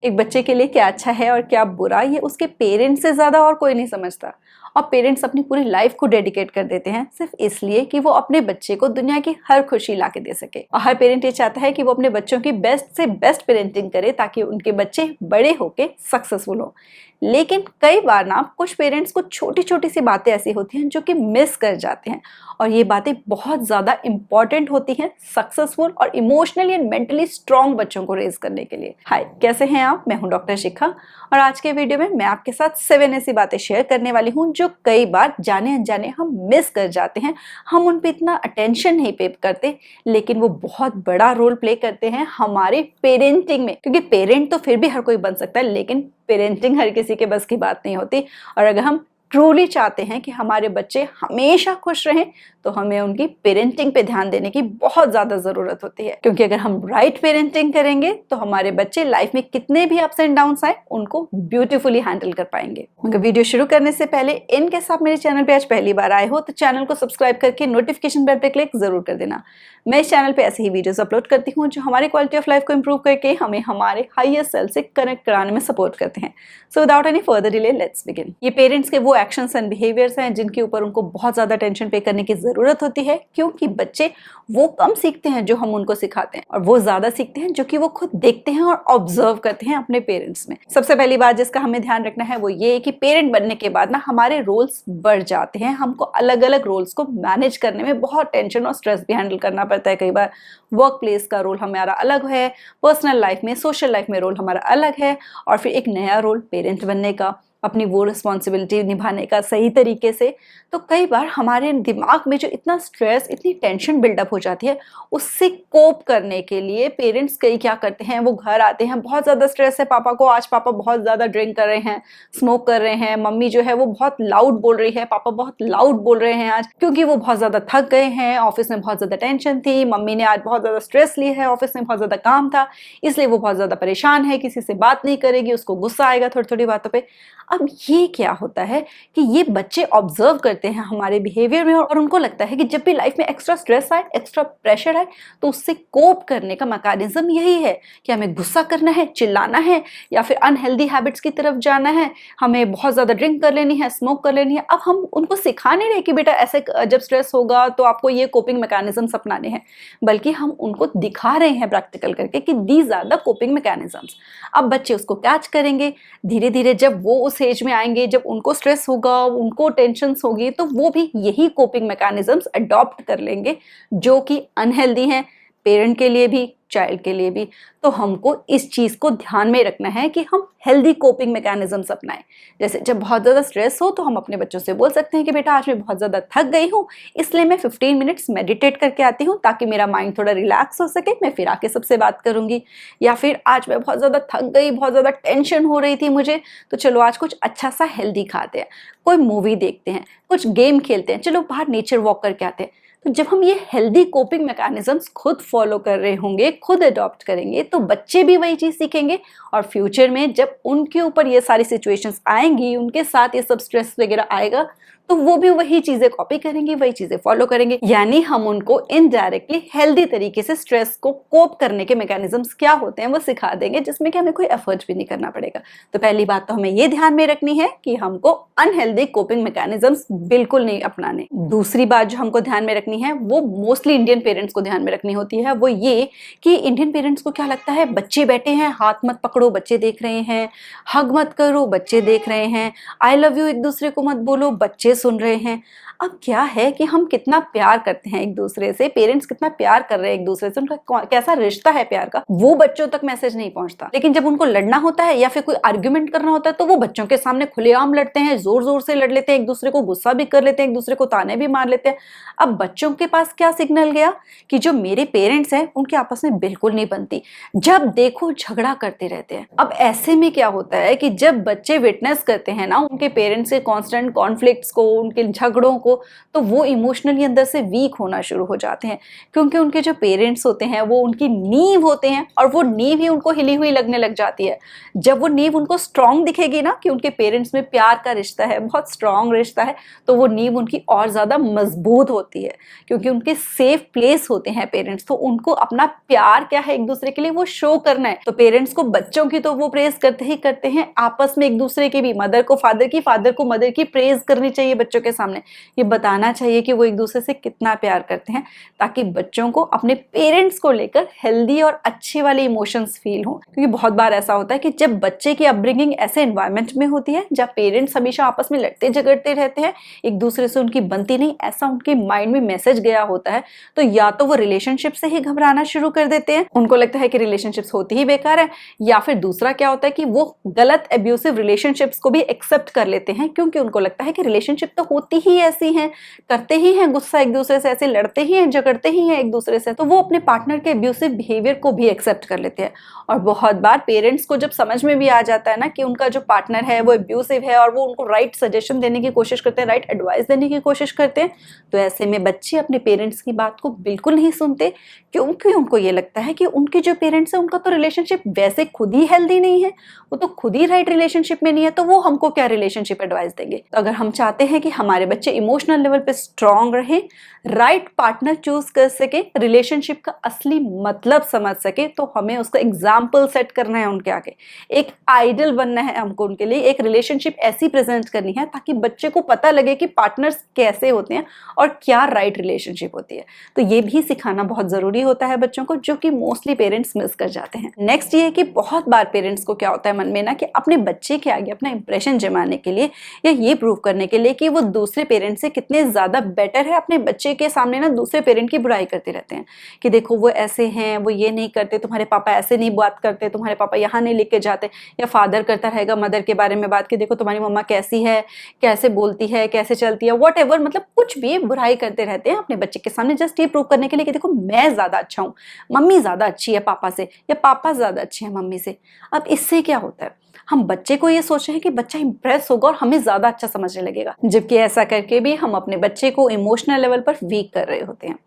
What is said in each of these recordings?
एक बच्चे के लिए क्या अच्छा है और क्या बुरा, ये उसके पेरेंट्स से ज्यादा और कोई नहीं समझता। और पेरेंट्स अपनी पूरी लाइफ को डेडिकेट कर देते हैं सिर्फ इसलिए कि वो अपने बच्चे को दुनिया की हर खुशी ला के दे सके। और हर पेरेंट ये चाहता है कि वो अपने बच्चों की बेस्ट से बेस्ट पेरेंटिंग करे ताकि उनके बच्चे बड़े होके सक्सेसफुल हो। लेकिन कई बार ना कुछ पेरेंट्स को छोटी छोटी सी बातें ऐसी होती हैं जो कि मिस कर जाते हैं, और ये बातें बहुत ज्यादा इंपॉर्टेंट होती हैं सक्सेसफुल और इमोशनली एंड मेंटली स्ट्रॉन्ग बच्चों को रेज करने के लिए। हाय, कैसे हैं आप? मैं हूं डॉक्टर शिखा, और आज के वीडियो में मैं आपके साथ 7 ऐसी बातें शेयर करने वाली हूं जो कई बार जाने अनजाने हम मिस कर जाते हैं। हम उन पे इतना अटेंशन नहीं पे करते, लेकिन वो बहुत बड़ा रोल प्ले करते हैं हमारे पेरेंटिंग में। क्योंकि पेरेंट तो फिर भी हर कोई बन सकता है, लेकिन पेरेंटिंग हर किसी के बस की बात नहीं होती। और अगर हम ट्रूली चाहते हैं कि हमारे बच्चे हमेशा खुश रहें, तो हमें उनकी पेरेंटिंग पे ध्यान देने की बहुत ज्यादा जरूरत होती है। क्योंकि अगर हम राइट पेरेंटिंग करेंगे तो हमारे बच्चे लाइफ में कितने भी अप्स एंड डाउन्स आए उनको ब्यूटीफुली हैंडल कर पाएंगे। मगर वीडियो शुरू करने से पहले इन केस आप मेरे चैनल पे आज पहली बार आए हो तो चैनल को सब्सक्राइब करके नोटिफिकेशन बेल पे क्लिक जरूर कर देना। मैं इस चैनल पे ऐसे ही वीडियोस अपलोड करती हूँ जो हमारी क्वालिटी ऑफ लाइफ को इंप्रूव करके हमें हमारे हाईएस्ट सेल्फ से कनेक्ट कराने में सपोर्ट करते हैं। So without any further delay let's begin. ये पेरेंट्स के वो एक्शंस एंड बिहेवियर्स हैं जिनके ऊपर उनको बहुत ज्यादा टेंशन पे करने की जरूरत होती है, क्योंकि बच्चे वो कम सीखते हैं जो हम उनको सिखाते हैं, और वो ज्यादा सीखते हैं जो कि वो खुद देखते हैं और ऑब्जर्व करते हैं अपने पेरेंट्स में। सबसे पहली बात जिसका हमें ध्यान रखना है वो ये कि पेरेंट बनने के बाद ना हमारे रोल्स बढ़ जाते हैं। हमको अलग अलग रोल्स को मैनेज करने में बहुत टेंशन और स्ट्रेस भी हैंडल करना पड़ता है। कई बार वर्क प्लेस का रोल हमारा अलग है, पर्सनल लाइफ में, सोशल लाइफ में रोल हमारा अलग है, और फिर एक नया रोल पेरेंट बनने का, अपनी वो रिस्पॉन्सिबिलिटी निभाने का सही तरीके से। तो कई बार हमारे दिमाग में जो इतना स्ट्रेस, इतनी टेंशन बिल्डअप हो जाती है, उससे कोप करने के लिए पेरेंट्स कई क्या करते हैं, वो घर आते हैं, बहुत ज़्यादा स्ट्रेस है पापा को, आज पापा बहुत ज़्यादा ड्रिंक कर रहे हैं, स्मोक कर रहे हैं, मम्मी जो है वो बहुत लाउड बोल रही है, पापा बहुत लाउड बोल रहे हैं आज, क्योंकि वो बहुत ज़्यादा थक गए हैं, ऑफिस में बहुत ज़्यादा टेंशन थी, मम्मी ने आज बहुत ज़्यादा स्ट्रेस लिया है, ऑफिस में बहुत ज़्यादा काम था, इसलिए वो बहुत ज़्यादा परेशान है, किसी से बात नहीं करेगी, उसको गुस्सा आएगा थोड़ी थोड़ी बातों पर। अब ये क्या होता है कि ये बच्चे ऑब्जर्व करते हैं हमारे बिहेवियर में, और उनको लगता है कि जब भी लाइफ में एक्स्ट्रा स्ट्रेस आए, एक्स्ट्रा प्रेशर आए, तो उससे कोप करने का मैकेनिज्म यही है कि हमें गुस्सा करना है, चिल्लाना है, या फिर अनहेल्दी हैबिट्स की तरफ जाना है, हमें बहुत ज़्यादा ड्रिंक कर लेनी है, स्मोक कर लेनी है। अब हम उनको सिखा नहीं रहे कि बेटा ऐसे जब स्ट्रेस होगा तो आपको ये कोपिंग मैकेनिज्म्स अपनाने हैं, बल्कि हम उनको दिखा रहे हैं प्रैक्टिकल करके कि these are the coping mechanisms. अब बच्चे उसको कैच करेंगे धीरे धीरे। जब वो उस एज में आएंगे जब उनको स्ट्रेस होगा, उनको टेंशन्स होगी, तो वो भी यही कोपिंग मैकेनिज्म्स अडॉप्ट कर लेंगे जो कि अनहेल्दी हैं, पेरेंट के लिए भी, चाइल्ड के लिए भी। तो हमको इस चीज को ध्यान में रखना है कि हम हेल्दी कोपिंग मैकेनिज्म्स अपनाएं। जैसे जब बहुत ज्यादा स्ट्रेस हो तो हम अपने बच्चों से बोल सकते हैं कि बेटा आज मैं बहुत ज्यादा थक गई हूँ, इसलिए मैं 15 मिनट्स मेडिटेट करके आती हूँ ताकि मेरा माइंड थोड़ा रिलैक्स हो सके, मैं फिर आके सबसे बात करूंगी। या फिर आज मैं बहुत ज्यादा थक गई, बहुत ज्यादा टेंशन हो रही थी मुझे, तो चलो आज कुछ अच्छा सा हेल्दी खाते हैं, कोई मूवी देखते हैं, कुछ गेम खेलते हैं, चलो बाहर नेचर वॉक करके आते हैं। तो जब हम ये हेल्दी कोपिंग मैकेनिज्म्स खुद फॉलो कर रहे होंगे, खुद अडॉप्ट करेंगे, तो बच्चे भी वही चीज सीखेंगे, और फ्यूचर में जब उनके ऊपर ये सारी सिचुएशंस आएंगी, उनके साथ ये सब स्ट्रेस वगैरह आएगा, तो वो भी वही चीजें कॉपी करेंगे, वही चीजें फॉलो करेंगे। यानी हम उनको इनडायरेक्टली हेल्दी तरीके से स्ट्रेस को कोप करने के मैकेनिज्म्स क्या होते हैं वो सिखा देंगे, जिसमें कि हमें कोई एफर्ट भी नहीं करना पड़ेगा। तो पहली बात तो हमें ये ध्यान में रखनी है कि हमको अनहेल्दी कोपिंग मैकेनिज्म्स बिल्कुल नहीं अपनाने। दूसरी बात जो हमको ध्यान में रखनी है वो मोस्टली इंडियन पेरेंट्स को ध्यान में रखनी होती है, वो ये कि इंडियन पेरेंट्स को क्या लगता है, बच्चे बैठे हैं, हाथ मत पकड़ो, बच्चे देख रहे हैं, हग मत करो, बच्चे देख रहे हैं, आई लव यू एक दूसरे को मत बोलो, बच्चे सुन रहे हैं। अब क्या है कि हम कितना प्यार करते हैं एक दूसरे से, पेरेंट्स कितना प्यार कर रहे हैं एक दूसरे से, उनका कैसा रिश्ता है प्यार का, वो बच्चों तक मैसेज नहीं पहुंचता। लेकिन जब उनको लड़ना होता है या फिर कोई आर्ग्यूमेंट करना होता है तो वो बच्चों के सामने खुलेआम लड़ते हैं, जोर जोर से लड़ लेते हैं, एक दूसरे को गुस्सा भी कर लेते हैं, एक दूसरे को ताने भी मार लेते हैं। अब बच्चों के पास क्या सिग्नल गया कि जो मेरे पेरेंट्स हैं उनके आपस में बिल्कुल नहीं बनती, जब देखो झगड़ा करते रहते हैं। अब ऐसे में क्या होता है कि जब बच्चे विटनेस करते हैं ना उनके पेरेंट्स के कॉन्स्टेंट कॉन्फ्लिक्ट्स को, उनके झगड़ों को, को, तो वो इमोशनली अंदर से वीक होना शुरू हो जाते हैं, क्योंकि उनके जो पेरेंट्स होते हैं वो उनकी नींव होते हैं और वो नींव ही उनको हिली हुई लगने लग जाती है। जब वो नींव उनको स्ट्रांग दिखेगी ना कि उनके पेरेंट्स में प्यार का रिश्ता है, बहुत स्ट्रांग रिश्ता है, तो वो नींव उनकी और ज्यादा मजबूत होती है, क्योंकि उनके सेफ प्लेस होते हैं पेरेंट्स। तो उनको अपना प्यार क्या है एक दूसरे के लिए वो शो करना है। तो पेरेंट्स को बच्चों की तो वो प्रेज करते ही करते हैं, आपस में एक दूसरे की भी, मदर को फादर की, फादर को मदर की प्रेज करनी चाहिए बच्चों के सामने। ये बताना चाहिए कि वो एक दूसरे से कितना प्यार करते हैं, ताकि बच्चों को अपने पेरेंट्स को लेकर हेल्दी और अच्छे वाले इमोशंस फील हो। क्योंकि बहुत बार ऐसा होता है कि जब बच्चे की अपब्रिंगिंग ऐसे एनवायरनमेंट में होती है जहाँ पेरेंट्स हमेशा आपस में लड़ते झगड़ते रहते हैं, एक दूसरे से उनकी बनती नहीं, ऐसा उनके माइंड में मैसेज गया होता है, तो या तो वो रिलेशनशिप से ही घबराना शुरू कर देते हैं, उनको लगता है कि रिलेशनशिप्स होती ही बेकार है, या फिर दूसरा क्या होता है कि वो गलत एब्यूसिव रिलेशनशिप्स को भी एक्सेप्ट कर लेते हैं, क्योंकि उनको लगता है कि रिलेशनशिप तो होती ही ऐसी हैं, करते ही हैं गुस्सा एक दूसरे से, ऐसे लड़ते ही हैं, झगड़ते ही हैं एक दूसरे से, तो वो अपने पार्टनर के एब्यूसिव बिहेवियर को भी एक्सेप्ट कर लेते हैं। और बहुत बार पेरेंट्स को जब समझ में भी आ जाता है ना कि उनका जो पार्टनर है वो एब्यूसिव है, और वो उनको राइट सजेशन देने की कोशिश करते हैं, राइट एडवाइस देने की कोशिश करते हैं, तो ऐसे में बच्चे अपने पेरेंट्स की बात को बिल्कुल नहीं सुनते, क्योंकि उनको ये लगता है कि उनके जो पेरेंट्स हैं उनका तो रिलेशनशिप वैसे खुद ही हेल्दी नहीं है, वो तो खुद ही राइट रिलेशनशिप में नहीं है, तो वो हमको क्या रिलेशनशिप एडवाइस देंगे। तो अगर हम चाहते हैं कि हमारे बच्चे इमोशनल लेवल पे स्ट्रांग रहे, राइट पार्टनर चूज कर सके, रिलेशनशिप का असली मतलब समझ सके, तो हमें उसका एग्जाम्पल सेट करना है उनके आगे, एक आइडल बनना है हमको उनके लिए, एक रिलेशनशिप ऐसी प्रेजेंट करनी है ताकि बच्चे को पता लगे कि पार्टनर्स कैसे होते हैं और क्या राइट रिलेशनशिप होती है। तो ये भी सिखाना बहुत जरूरी होता है बच्चों को, जो कि मोस्टली पेरेंट्स मिस कर जाते हैं। नेक्स्ट ये है कि बहुत बार पेरेंट्स को क्या होता है मन में ना कि अपने बच्चे के आगे अपना इंप्रेशन जमाने के लिए या ये प्रूव करने के लिए कि वो दूसरे पेरेंट से कितने ज्यादा बेटर है, अपने बच्चे के सामने ना दूसरे पेरेंट की बुराई करते रहते हैं कि देखो वो ऐसे हैं, वो ये नहीं करते, तुम्हारे पापा ऐसे नहीं बात करते, तुम्हारे पापा यहाँ नहीं लेके जाते, या फादर करता रहेगा मदर के बारे में बात कि देखो तुम्हारी मम्मा कैसी है, कैसे बोलती है, कैसे चलती है, वॉट एवर, मतलब कुछ भी बुराई करते रहते हैं अपने बच्चे के सामने, जस्ट ये प्रूव करने के लिए कि देखो मैं ज्यादा अच्छा हूँ, मम्मी ज्यादा अच्छी है पापा से, या पापा ज्यादा अच्छे हैं मम्मी से। अब इससे क्या होता है, हम बच्चे को ये सोच रहे हैं कि बच्चा इंप्रेस होगा और हमें ज्यादा अच्छा समझने लगेगा, जबकि ऐसा करके भी हम अपने बच्चे को इमोशनल लेवल पर वीक कर रहे होते हैं।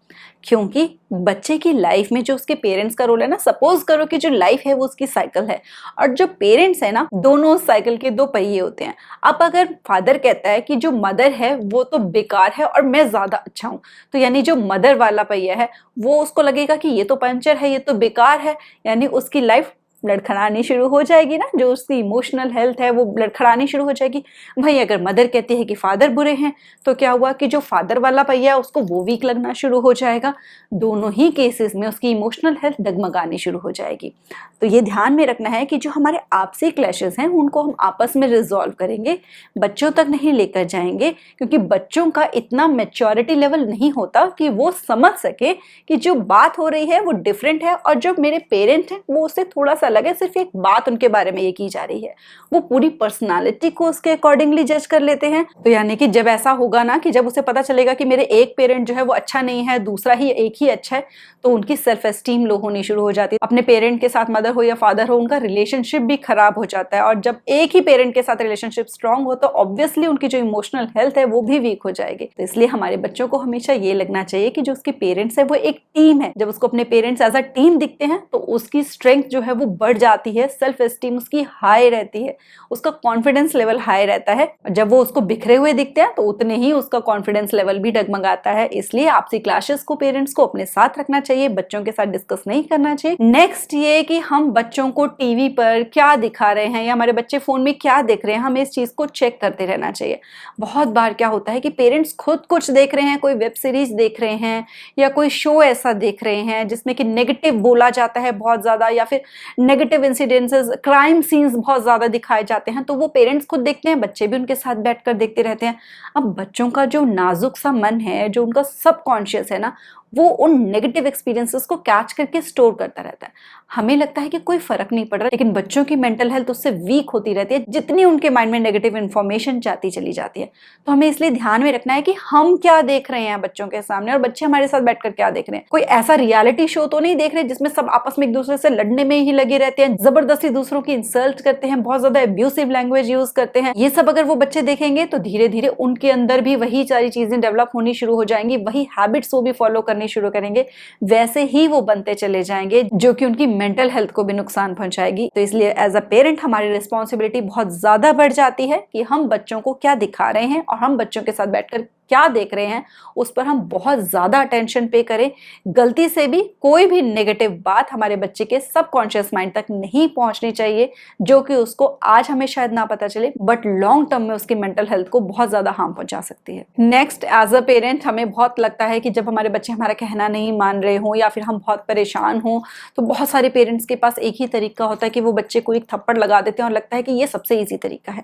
क्योंकि बच्चे की लाइफ में जो उसके पेरेंट्स का रोल है ना, सपोज करो कि जो लाइफ है वो उसकी साइकिल है, और जो पेरेंट्स है ना दोनों साइकिल के दो पहिए होते हैं। अब अगर फादर कहता है कि जो मदर है वो तो बेकार है और मैं ज्यादा अच्छा हूं, तो यानी जो मदर वाला पहिया है वो उसको लगेगा कि ये तो पंचर है, ये तो बेकार है, यानी उसकी लाइफ लड़खड़ानी शुरू हो जाएगी ना, जो उसकी इमोशनल हेल्थ है वो लड़खड़ानी शुरू हो जाएगी। भाई अगर मदर कहती है कि फादर बुरे हैं, तो क्या हुआ कि जो फादर वाला पहिया है उसको वो वीक लगना शुरू हो जाएगा, दोनों ही केसेस में उसकी इमोशनल हेल्थ डगमगानी शुरू हो जाएगी। तो ये ध्यान में रखना है कि जो हमारे आपसी क्लैशेस हैं उनको हम आपस में रिजॉल्व करेंगे, बच्चों तक नहीं लेकर जाएंगे, क्योंकि बच्चों का इतना मैच्योरिटी लेवल नहीं होता कि वो समझ सके कि जो बात हो रही है वो डिफरेंट है, और जो मेरे पेरेंट हैं वो उससे थोड़ा सा लगे, सिर्फ एक बात उनके बारे में ये की जा रही है, वो पूरी पर्सनालिटी को उसके अकॉर्डिंगली जज कर लेते हैं। तो यानी कि जब ऐसा होगा ना कि जब उसे पता चलेगा कि मेरे एक पेरेंट जो है वो अच्छा नहीं है, दूसरा ही एक ही अच्छा है, तो उनकी सेल्फ एस्टीम लो होनी शुरू हो जाती है। अपने पेरेंट के साथ मदर हो या फादर हो, उनका रिलेशनशिप भी खराब हो जाता है, और जब एक ही पेरेंट के साथ रिलेशनशिप स्ट्रांग हो तो ऑब्वियसली उनकी जो इमोशनल हेल्थ है वो भी वीक हो जाएगी। तो इसलिए हमारे बच्चों को हमेशा ये लगना चाहिए कि जो उसके पेरेंट्स है वो एक टीम है। जब उसको अपने पेरेंट्स एज अ टीम दिखते हैं तो उसकी स्ट्रेंथ जो है वो बढ़ जाती है, सेल्फ एस्टीम उसकी हाई रहती है, उसका कॉन्फिडेंस लेवल हाई रहता है। जब वो उसको बिखरे हुए दिखते हैं तो उतने ही उसका कॉन्फिडेंस लेवल भी डगमगाता है। इसलिए आपसी क्लैशेस को पेरेंट्स को अपने साथ रखना चाहिए, बच्चों के साथ डिस्कस नहीं करना चाहिए। नेक्स्ट ये कि हम बच्चों को टीवी पर क्या दिखा रहे हैं या हमारे बच्चे फोन में क्या देख रहे हैं, हमें इस चीज को चेक करते रहना चाहिए। बहुत बार क्या होता है कि पेरेंट्स खुद कुछ देख रहे हैं, कोई वेब सीरीज देख रहे हैं या कोई शो ऐसा देख रहे हैं जिसमें कि नेगेटिव बोला जाता है बहुत ज्यादा, या फिर नेगेटिव इंसिडेंसेस, क्राइम सीन्स बहुत ज्यादा दिखाए जाते हैं, तो वो पेरेंट्स खुद देखते हैं, बच्चे भी उनके साथ बैठकर देखते रहते हैं। अब बच्चों का जो नाजुक सा मन है, जो उनका सबकॉन्शियस है ना, वो उन नेगेटिव एक्सपीरियंसेस को कैच करके स्टोर करता रहता है। हमें लगता है कि कोई फर्क नहीं पड़ रहा, लेकिन बच्चों की मेंटल हेल्थ उससे वीक होती रहती है जितनी उनके माइंड में नेगेटिव इंफॉर्मेशन जाती चली जाती है। तो हमें इसलिए ध्यान में रखना है कि हम क्या देख रहे हैं बच्चों के सामने, और बच्चे हमारे साथ बैठकर क्या देख रहे हैं। कोई ऐसा रियलिटी शो तो नहीं देख रहे जिसमें सब आपस में एक दूसरे से लड़ने में ही लगे रहते हैं, जबरदस्ती दूसरों की इंसल्ट करते हैं, बहुत ज्यादा एब्यूसिव लैंग्वेज यूज करते हैं। ये सब अगर वो बच्चे देखेंगे तो धीरे धीरे उनके अंदर भी वही सारी चीजें डेवलप होनी शुरू हो जाएंगी, वही हैबिट्स वो भी फॉलो करनी शुरू करेंगे, वैसे ही वो बनते चले जाएंगे, जो कि उनकी मेंटल हेल्थ को भी नुकसान पहुंचाएगी। तो इसलिए एज अ पेरेंट हमारी रिस्पॉन्सिबिलिटी बहुत ज्यादा बढ़ जाती है कि हम बच्चों को क्या दिखा रहे हैं और हम बच्चों के साथ बैठकर क्या देख रहे हैं, उस पर हम बहुत ज्यादा अटेंशन पे करें। गलती से भी कोई भी नेगेटिव बात हमारे बच्चे के सबकॉन्शियस माइंड तक नहीं पहुंचनी चाहिए, जो कि उसको आज हमें शायद ना पता चले बट लॉन्ग टर्म में उसकी मेंटल हेल्थ को बहुत ज्यादा हार्म पहुंचा सकती है। नेक्स्ट, एज अ पेरेंट हमें बहुत लगता है कि जब हमारे बच्चे हमारा कहना नहीं मान रहे हों या फिर हम बहुत परेशान हों, तो बहुत सारे पेरेंट्स के पास एक ही तरीका होता है कि वो बच्चे को एक थप्पड़ लगा देते हैं और लगता है कि ये सबसे ईजी तरीका है।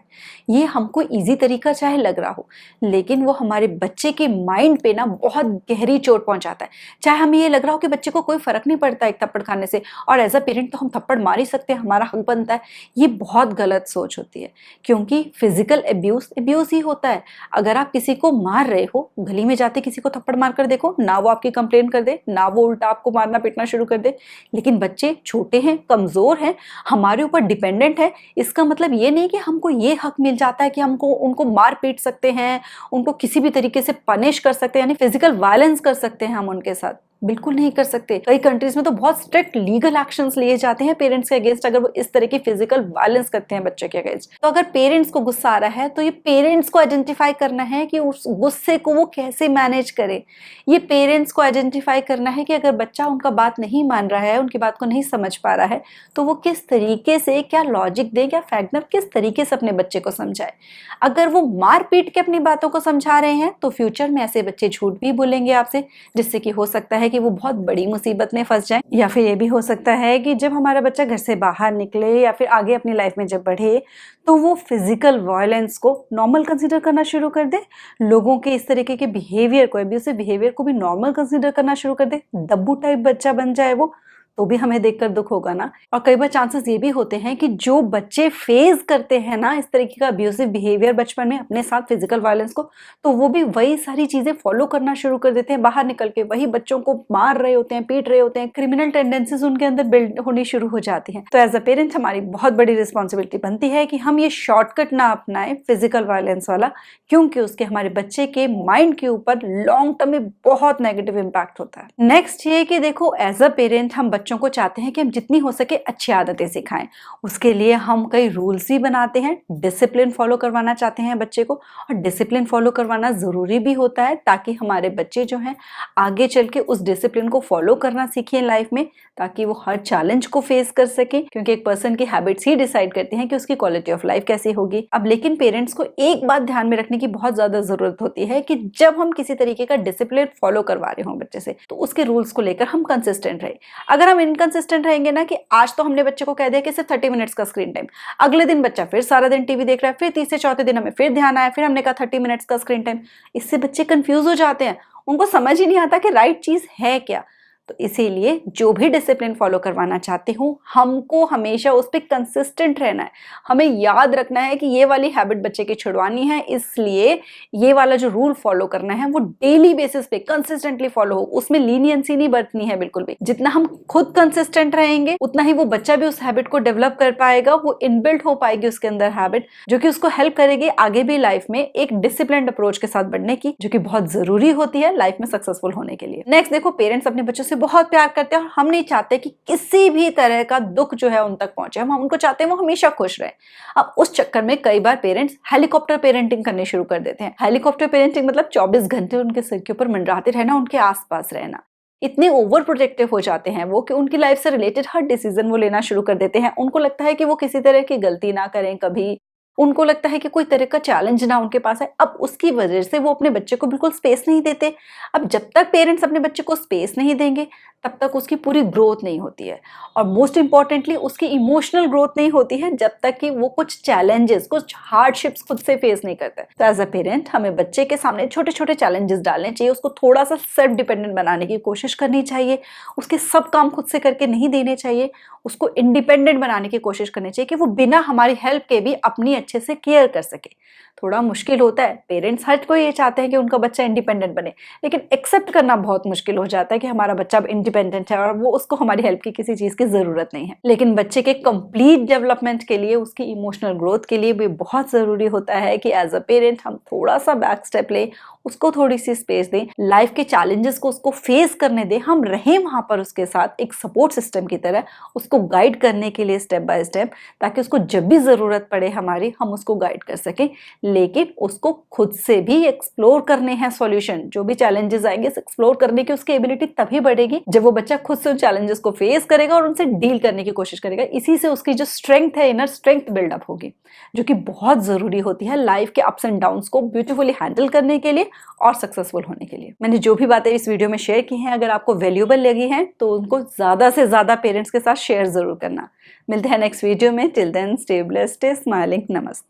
ये हमको ईजी तरीका चाहे लग रहा हो, लेकिन वो हमारे बच्चे के माइंड पे ना बहुत गहरी चोट पहुंचाता है। चाहे हमें ये लग रहा हो कि बच्चे को कोई फर्क नहीं पड़ता एक थप्पड़ खाने से, और एज अ पेरेंट तो हम थप्पड़ मार ही सकते हैं, हमारा हक बनता है। ये बहुत गलत सोच होती है, क्योंकि फिजिकल एब्यूज ही होता है। अगर आप किसी को मार रहे हो, गली में जाते किसी को थप्पड़ मार कर देखो, ना वो आपकी कंप्लेन कर दे, ना वो उल्टा आपको मारना पीटना शुरू कर दे। लेकिन बच्चे छोटे हैं, कमजोर हैं, हमारे ऊपर डिपेंडेंट है, इसका मतलब ये नहीं कि हमको ये हक मिल जाता है कि हमको उनको मार पीट सकते हैं, उनको किसी भी तरीके से पनिश कर सकते हैं, यानी फिजिकल वायलेंस कर सकते हैं हम उनके साथ। बिल्कुल नहीं कर सकते। कई कंट्रीज में तो बहुत स्ट्रिक्ट लीगल एक्शंस लिए जाते हैं पेरेंट्स के अगेंस्ट अगर वो इस तरह की फिजिकल वायलेंस करते हैं बच्चे के अगेंस्ट। तो अगर पेरेंट्स को गुस्सा आ रहा है तो ये पेरेंट्स को आइडेंटिफाई करना है कि उस गुस्से को वो कैसे मैनेज करे। ये पेरेंट्स को आइडेंटिफाई करना है कि अगर बच्चा उनका बात नहीं मान रहा है, उनकी बात को नहीं समझ पा रहा है, तो वो किस तरीके से, क्या लॉजिक दे, क्या फैक्टर, किस तरीके से अपने बच्चे को समझाए। अगर वो मार पीट के अपनी बातों को समझा रहे हैं तो फ्यूचर में ऐसे बच्चे झूठ भी बोलेंगे आपसे, जिससे कि हो सकता है कि वो बहुत बड़ी मुसीबत में फंस जाए। या फिर ये भी हो सकता है कि जब हमारा बच्चा घर से बाहर निकले या फिर आगे अपनी लाइफ में जब बढ़े, तो वो फिजिकल वायलेंस को नॉर्मल कंसीडर करना शुरू कर दे, लोगों के इस तरीके के बिहेवियर को, एब्यूसिव बिहेवियर को भी नॉर्मल कंसीडर करना शुरू कर दे, दब्बू टाइप बच्चा बन जाए वो, तो भी हमें देखकर दुख होगा ना। और कई बार चांसेस ये भी होते हैं कि जो बच्चे फेस करते हैं ना इस तरीके का अब्यूसिव बिहेवियर बचपन में अपने साथ, फिजिकल वायलेंस को, तो वो भी वही सारी चीजें फॉलो करना शुरू कर देते हैं। बाहर निकल के वही बच्चों को मार रहे होते हैं, पीट रहे होते हैं, क्रिमिनल टेंडेंसीज उनके अंदर बिल्ड होनी शुरू हो जाती हैं। तो एज अ पेरेंट हमारी बहुत बड़ी रिस्पॉन्सिबिलिटी बनती है कि हम ये शॉर्टकट ना अपनाएं फिजिकल वायलेंस वाला, क्योंकि उसके हमारे बच्चे के माइंड के ऊपर लॉन्ग टर्म में बहुत नेगेटिव इंपैक्ट होता है। नेक्स्ट ये कि देखो, एज अ पेरेंट हम बच्चों को चाहते हैं कि हम जितनी हो सके अच्छी आदतें सिखाएं। उसके लिए हम कई रूल्स भी बनाते हैं, डिसिप्लिन फॉलो करवाना चाहते हैं बच्चे को, और डिसिप्लिन फॉलो करवाना जरूरी भी होता है ताकि हमारे बच्चे जो हैं आगे चल के उस डिसिप्लिन को फॉलो करना सीखें लाइफ में, ताकि वो हर चैलेंज को फेस कर सके, क्योंकि एक पर्सन की हैबिट्स ही डिसाइड करती हैं कि उसकी क्वालिटी ऑफ लाइफ कैसी होगी। अब लेकिन पेरेंट्स को एक बात ध्यान में रखने की बहुत ज्यादा जरूरत होती है कि जब हम किसी तरीके का डिसिप्लिन फॉलो करवा रहे हों बच्चे से, तो उसके रूल्स को लेकर हम कंसिस्टेंट रहे। अगर हम इनकंसिस्टेंट रहेंगे ना कि आज तो हमने बच्चे को कह दिया कि सिर्फ 30 मिनट्स का स्क्रीन टाइम, अगले दिन बच्चा फिर सारा दिन टीवी देख रहा है, फिर तीसरे चौथे दिन हमें फिर ध्यान आया, फिर हमने कहा 30 मिनट्स का स्क्रीन टाइम, इससे बच्चे कंफ्यूज हो जाते हैं, उनको समझ ही नहीं आता कि राइट चीज है क्या। तो इसीलिए जो भी डिसिप्लिन फॉलो करवाना चाहती हूँ, हमको हमेशा उस पर कंसिस्टेंट रहना है। हमें याद रखना है कि ये वाली हैबिट बच्चे की छुड़वानी है, इसलिए ये वाला जो रूल फॉलो करना है वो डेली बेसिस पे कंसिस्टेंटली फॉलो हो, उसमें लीनियंसी नहीं बरतनी है बिल्कुल भी। जितना हम खुद कंसिस्टेंट रहेंगे उतना ही वो बच्चा भी उस हैबिट को डेवलप कर पाएगा, वो इनबिल्ट हो पाएगी उसके अंदर हैबिट, जो कि उसको हेल्प करेगी आगे भी लाइफ में एक डिसिप्लिन्ड अप्रोच के साथ बढ़ने की, जो कि बहुत जरूरी होती है लाइफ में सक्सेसफुल होने के लिए। नेक्स्ट देखो, पेरेंट्स अपने बच्चों से बहुत प्यार करते हैं और हम नहीं चाहते कि किसी भी तरह का दुख जो है उन तक पहुंचे, हम उनको चाहते हैं वो हमेशा खुश रहे। अब उस चक्कर में कई बार पेरेंट्स हेलीकॉप्टर पेरेंटिंग करने शुरू कर देते हैं। हेलीकॉप्टर पेरेंटिंग मतलब 24 घंटे उनके सिर के ऊपर मंडराते रहना, उनके आसपास रहना। इतने ओवर प्रोटेक्टिव हो जाते हैं वो कि उनकी लाइफ से रिलेटेड हर डिसीजन वो लेना शुरू कर देते हैं। उनको लगता है कि वो किसी तरह की गलती ना करें कभी, उनको लगता है कि कोई तरह का चैलेंज ना उनके पास है। अब उसकी वजह से वो अपने बच्चे को बिल्कुल स्पेस नहीं देते। अब जब तक पेरेंट्स अपने बच्चे को स्पेस नहीं देंगे तब तक उसकी पूरी ग्रोथ नहीं होती है, और मोस्ट इंपॉर्टेंटली उसकी इमोशनल ग्रोथ नहीं होती है जब तक कि वो कुछ चैलेंजेस, कुछ हार्डशिप्स खुद से फेस नहीं करता है। तो एज अ पेरेंट हमें बच्चे के सामने छोटे छोटे चैलेंजेस डालने चाहिए, उसको थोड़ा सा सेल्फ डिपेंडेंट बनाने की कोशिश करनी चाहिए, उसके सब काम खुद से करके नहीं देने चाहिए, उसको इंडिपेंडेंट बनाने की कोशिश करनी चाहिए कि वो बिना हमारी हेल्प के भी अपनी अच्छे से केयर कर सके। थोड़ा मुश्किल होता है, पेरेंट्स हर कोई ये चाहते हैं कि उनका बच्चा इंडिपेंडेंट बने, लेकिन एक्सेप्ट करना बहुत मुश्किल हो जाता है कि हमारा बच्चा अब इंडिपेंडेंट है और वो उसको हमारी हेल्प की किसी चीज की जरूरत नहीं है। लेकिन बच्चे के कंप्लीट डेवलपमेंट के लिए, उसकी इमोशनल ग्रोथ के लिए भी बहुत जरूरी होता है कि एज अ पेरेंट हम थोड़ा सा बैक स्टेप लें, उसको थोड़ी सी स्पेस दें, लाइफ के चैलेंजेस को उसको फेस करने दें, हम रहें वहां पर उसके साथ एक सपोर्ट सिस्टम की तरह, उसको गाइड करने के लिए स्टेप बाय स्टेप, ताकि उसको जब भी जरूरत पड़े हमारी, हम उसको गाइड कर सकें। लेकिन उसको खुद से भी एक्सप्लोर करने हैं सॉल्यूशन, जो भी चैलेंजेस आएंगे एक्सप्लोर करने की उसकी एबिलिटी तभी बढ़ेगी जब वो बच्चा खुद से उन चैलेंजेस को फेस करेगा और उनसे डील करने की कोशिश करेगा। इसी से उसकी जो स्ट्रेंथ है, इनर स्ट्रेंथ बिल्डअप होगी, जो कि बहुत जरूरी होती है लाइफ के अप्स एंड डाउन्स को ब्यूटीफुली हैंडल करने के लिए और सक्सेसफुल होने के लिए। मैंने जो भी बातें इस वीडियो में शेयर की हैं, अगर आपको वैल्यूएबल लगी हैं तो उनको ज्यादा से ज्यादा पेरेंट्स के साथ शेयर जरूर करना। मिलते हैं नेक्स्ट वीडियो में। Till then stay blessed, stay smiling. नमस्ते।